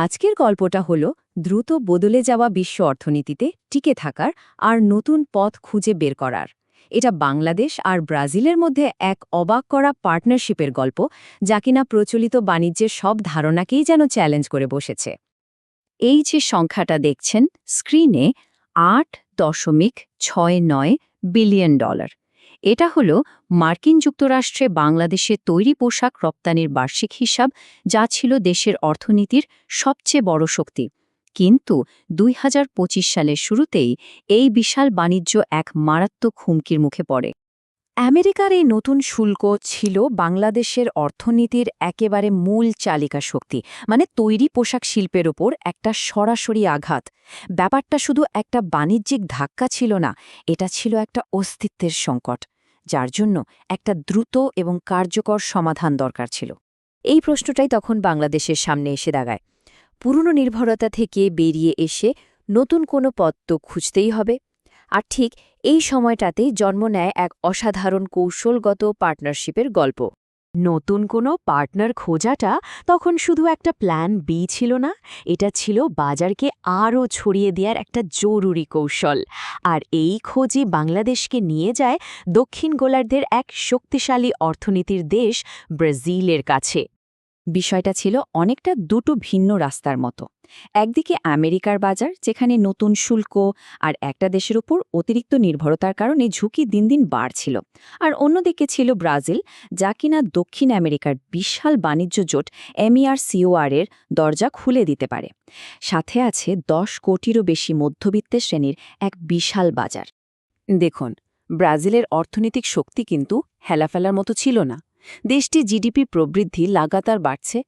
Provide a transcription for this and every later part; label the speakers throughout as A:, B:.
A: আজকের গল্পটা হলো দ্রুত বদলে যাওয়া বিশ্ব অর্থনীতিতে টিকে থাকার আর নতুন পথ খুঁজে বের করার। এটা বাংলাদেশ আর ব্রাজিলের মধ্যে এক অবাক করা পার্টনারশিপের গল্প, যা কিনা প্রচলিত বাণিজ্যের সব ধারণাকেই যেন চ্যালেঞ্জ করে বসেছে। এই যে সংখ্যাটা দেখছেন স্ক্রিনে, $8.69 বিলিয়ন, এটা হলো মার্কিন যুক্তরাষ্ট্রে বাংলাদেশে তৈরি পোশাক রপ্তানির বার্ষিক হিসাব, যা ছিল দেশের অর্থনীতির সবচেয়ে বড় শক্তি। কিন্তু ২০২৫ সালের শুরুতেই এই বিশাল বাণিজ্য এক মারাত্মক হুমকির মুখে পড়ে। আমেরিকার এই নতুন শুল্ক ছিল বাংলাদেশের অর্থনীতির একেবারে মূল চালিকা শক্তি, মানে তৈরি পোশাক শিল্পের ওপর একটা সরাসরি আঘাত। ব্যাপারটা শুধু একটা বাণিজ্যিক ধাক্কা ছিল না, এটা ছিল একটা অস্তিত্বের সংকট, যার জন্য একটা দ্রুত এবং কার্যকর সমাধান দরকার ছিল। এই প্রশ্নটাই তখন বাংলাদেশের সামনে এসে দাঁড়ায়। পুরনো নির্ভরতা থেকে বেরিয়ে এসে নতুন কোনো পথ তো খুঁজতেই হবে। আর ঠিক এই সময়টাতেই জন্ম নেয় এক অসাধারণ কৌশলগত পার্টনারশিপের গল্প। নতুন কোনো পার্টনার খোঁজাটা তখন শুধু একটা প্ল্যান বি ছিল না, এটা ছিল বাজারকে আরও ছড়িয়ে দেওয়ার একটা জরুরি কৌশল। আর এই খোঁজই বাংলাদেশকে নিয়ে যায় দক্ষিণ গোলার্ধের এক শক্তিশালী অর্থনীতির দেশ ব্রাজিলের কাছে। বিষয়টা ছিল অনেকটা দুটো ভিন্ন রাস্তার মতো। একদিকে আমেরিকার বাজার, যেখানে নতুন শুল্ক আর একটা দেশের উপর অতিরিক্ত নির্ভরতার কারণে ঝুঁকি দিন দিন বাড়ছিল। আর অন্যদিকে ছিল ব্রাজিল, যা কিনা দক্ষিণ আমেরিকার বিশাল বাণিজ্য জোট MERCOR এর দরজা খুলে দিতে পারে। সাথে আছে 10 কোটিরও বেশি মধ্যবিত্তের শ্রেণীর এক বিশাল বাজার। দেখুন, ব্রাজিলের অর্থনৈতিক শক্তি কিন্তু হেলাফেলার মতো ছিল না। দেশটি জিডিপি প্রবৃদ্ধি লাগাতার বাড়ছে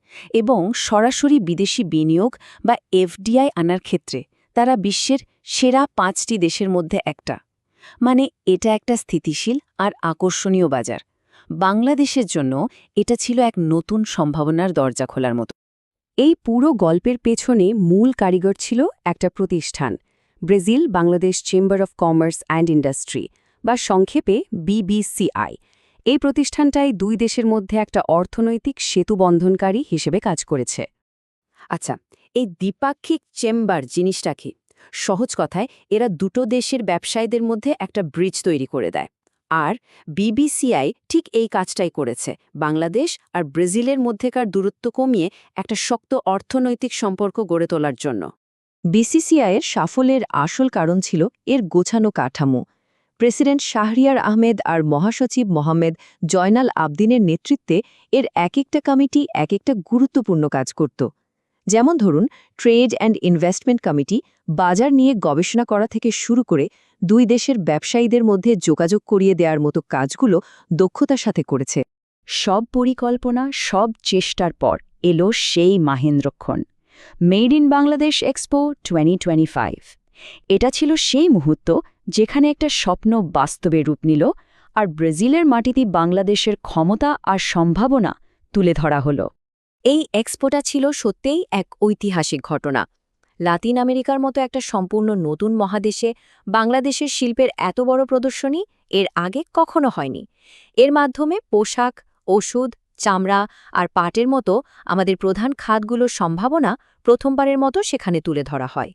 A: এবং সরাসরি বিদেশি বিনিয়োগ বা FDI আনার ক্ষেত্রে তারা বিশ্বের সেরা 5টি দেশের মধ্যে একটা। মানে এটা একটা স্থিতিশীল আর আকর্ষণীয় বাজার। বাংলাদেশের জন্য এটা ছিল এক নতুন সম্ভাবনার দরজা খোলার মতো। এই পুরো গল্পের পেছনে মূল কারিগর ছিল একটা প্রতিষ্ঠান, Brazil Bangladesh chamber of commerce and industry, বা সংক্ষেপে BBCI। এই প্রতিষ্ঠানটাই দুই দেশের মধ্যে একটা অর্থনৈতিক সেতু বন্ধনকারী হিসেবে কাজ করেছে। আচ্ছা, এই দ্বিপাক্ষিক চেম্বার জিনিসটা কি? সহজ কথায়, এরা দুটো দেশের ব্যবসায়ীদের মধ্যে একটা ব্রিজ তৈরি করে দেয়। আর BBCI ঠিক এই কাজটাই করেছে, বাংলাদেশ আর ব্রাজিলের মধ্যেকার দূরত্ব কমিয়ে একটা শক্ত অর্থনৈতিক সম্পর্ক গড়ে তোলার জন্য। BCCI-এর সাফল্যের আসল কারণ ছিল এর গোছানো কাঠামো। প্রেসিডেন্ট শাহরিয়ার আহমেদ আর মহাসচিব মোহাম্মদ জয়নাল আবদিনের নেতৃত্বে এর এক একটা কমিটি এক একটা গুরুত্বপূর্ণ কাজ করত। যেমন ধরুন, ট্রেড অ্যান্ড ইনভেস্টমেন্ট কমিটি বাজার নিয়ে গবেষণা করা থেকে শুরু করে দুই দেশের ব্যবসায়ীদের মধ্যে যোগাযোগ করিয়ে দেওয়ার মতো কাজগুলো দক্ষতার সাথে করেছে। সব পরিকল্পনা, সব চেষ্টার পর এলো সেই মাহেন্দ্রক্ষণ, মেড ইন বাংলাদেশ এক্সপো 2025। এটা ছিল সেই মুহূর্ত যেখানে একটা স্বপ্ন বাস্তবে রূপ নিল, আর ব্রাজিলের মাটিতে বাংলাদেশের ক্ষমতা আর সম্ভাবনা তুলে ধরা হলো। এই এক্সপোটা ছিল সত্যিই এক ঐতিহাসিক ঘটনা। লাতিন আমেরিকার মতো একটা সম্পূর্ণ নতুন মহাদেশে বাংলাদেশের শিল্পের এত বড় প্রদর্শনী এর আগে কখনো হয়নি। এর মাধ্যমে পোশাক, ওষুধ, চামড়া আর পাটের মতো আমাদের প্রধান খাতগুলোর সম্ভাবনা প্রথমবারের মতো সেখানে তুলে ধরা হয়।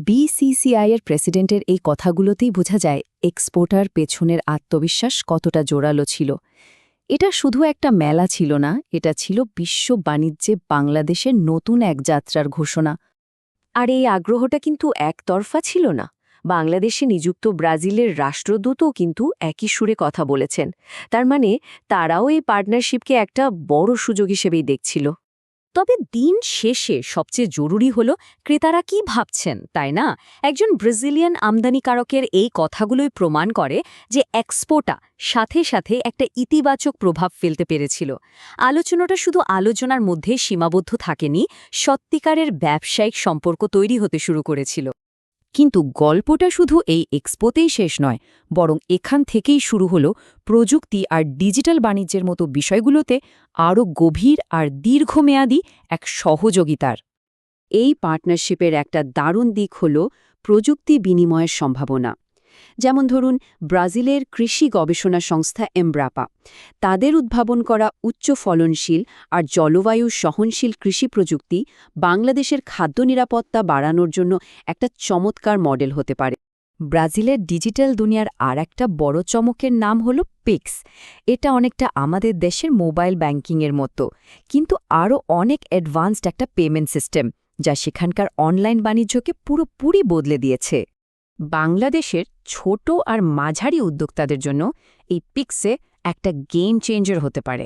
A: BCCI-এর প্রেসিডেন্টের এই কথাগুলোতেই বোঝা যায় এক্সপোর্টার পেছনের আত্মবিশ্বাস কতটা জোরালো ছিল। এটা শুধু একটা মেলা ছিল না, এটা ছিল বিশ্ব বাণিজ্যে বাংলাদেশের নতুন এক যাত্রার ঘোষণা। আর এই আগ্রহটা কিন্তু একতরফা ছিল না। বাংলাদেশে নিযুক্ত ব্রাজিলের রাষ্ট্রদূতও কিন্তু একই সুরে কথা বলেছেন। তার মানে তারাও এই পার্টনারশিপকে একটা বড় সুযোগ হিসেবেই দেখছিল। তবে দিন শেষে সবচেয়ে জরুরি হল ক্রেতারা কি ভাবছেন, তাই না? একজন ব্রাজিলিয়ান আমদানিকারকের এই কথাগুলোই প্রমাণ করে যে এক্সপোটা সাথে সাথে একটা ইতিবাচক প্রভাব ফেলতে পেরেছিল। আলোচনাটা শুধু আলোচনার মধ্যে সীমাবদ্ধ থাকেনি, সত্যিকারের ব্যবসায়িক সম্পর্ক তৈরি হতে শুরু করেছিল। কিন্তু গল্পটা শুধু এই এক্সপোতেই শেষ নয়, বরং এখান থেকেই শুরু হলো প্রযুক্তি আর ডিজিটাল বাণিজ্যের মতো বিষয়গুলোতে আরও গভীর আর দীর্ঘমেয়াদী এক সহযোগিতার। এই পার্টনারশিপের একটা দারুণ দিক হল প্রযুক্তি বিনিময়ের সম্ভাবনা।
B: যেমন ধরুন ব্রাজিলের কৃষি গবেষণা সংস্থা এমব্রাপা, তাদের উদ্ভাবন করা উচ্চ ফলনশীল আর জলবায়ু সহনশীল কৃষি প্রযুক্তি বাংলাদেশের খাদ্য নিরাপত্তা বাড়ানোর জন্য একটা চমৎকার মডেল হতে পারে।
A: ব্রাজিলের ডিজিটাল দুনিয়ার আর একটা বড় চমকের নাম হল পিক্স। এটা অনেকটা আমাদের দেশের মোবাইল ব্যাংকিংয়ের মতো, কিন্তু আরও অনেক অ্যাডভান্সড একটা পেমেন্ট সিস্টেম, যা সেখানকার অনলাইন বাণিজ্যকে পুরোপুরি বদলে দিয়েছে। বাংলাদেশের ছোট আর মাঝারি উদ্যোক্তাদের জন্য এই পিক্সে একটা গেম চেঞ্জার হতে পারে।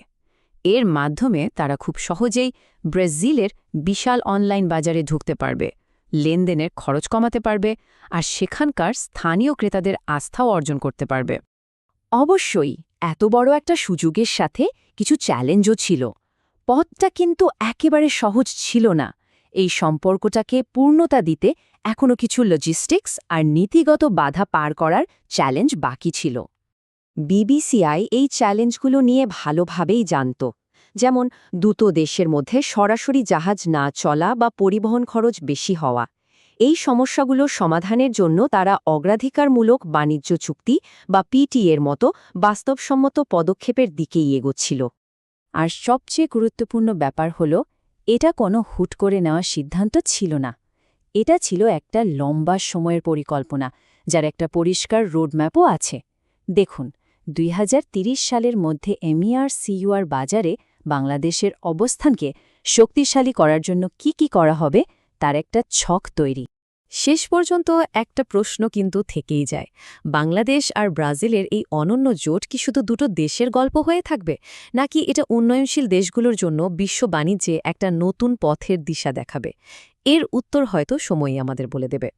A: এর মাধ্যমে তারা খুব সহজেই ব্রাজিলের বিশাল অনলাইন বাজারে ঢুকতে পারবে, লেনদেনের খরচ কমাতে পারবে আর সেখানকার স্থানীয় ক্রেতাদের আস্থাও অর্জন করতে পারবে। অবশ্যই এত বড় একটা সুযোগের সাথে কিছু চ্যালেঞ্জও ছিল। পথটা কিন্তু একেবারে সহজ ছিল না। এই সম্পর্কটাকে পূর্ণতা দিতে এখনও কিছু লজিস্টিক্স আর নীতিগত বাধা পার করার চ্যালেঞ্জ বাকি ছিল। বিবিসিআই এই চ্যালেঞ্জগুলো নিয়ে ভালোভাবেই জানত, যেমন দুটো দেশের মধ্যে সরাসরি জাহাজ না চলা বা পরিবহন খরচ বেশি হওয়া। এই সমস্যাগুলো সমাধানের জন্য তারা অগ্রাধিকারমূলক বাণিজ্য চুক্তি বা পিটিএর মতো বাস্তবসম্মত পদক্ষেপের দিকেই এগোচ্ছিল। আর সবচেয়ে গুরুত্বপূর্ণ ব্যাপার হল, এটা কোনো হুট করে নেওয়া সিদ্ধান্ত ছিল না। এটা ছিল একটা লম্বা সময়ের পরিকল্পনা, যার একটা পরিষ্কার রোডম্যাপও আছে। দেখুন, ২০৩০ সালের মধ্যে এমইআর-সিইউআর বাজারে বাংলাদেশের অবস্থানকে শক্তিশালী করার জন্য কি করা হবে তার একটা ছক তৈরি। শেষ পর্যন্ত একটা প্রশ্ন কিন্তু থেকেই যায়, বাংলাদেশ আর ব্রাজিলের এই অনন্য জোট কি শুধু দুটো দেশের গল্প হয়ে থাকবে, নাকি এটা উন্নয়নশীল দেশগুলোর জন্য বিশ্ব বাণিজ্যে একটা নতুন পথের দিশা দেখাবে? এর উত্তর হয়তো সময়ই আমাদের বলে দেবে।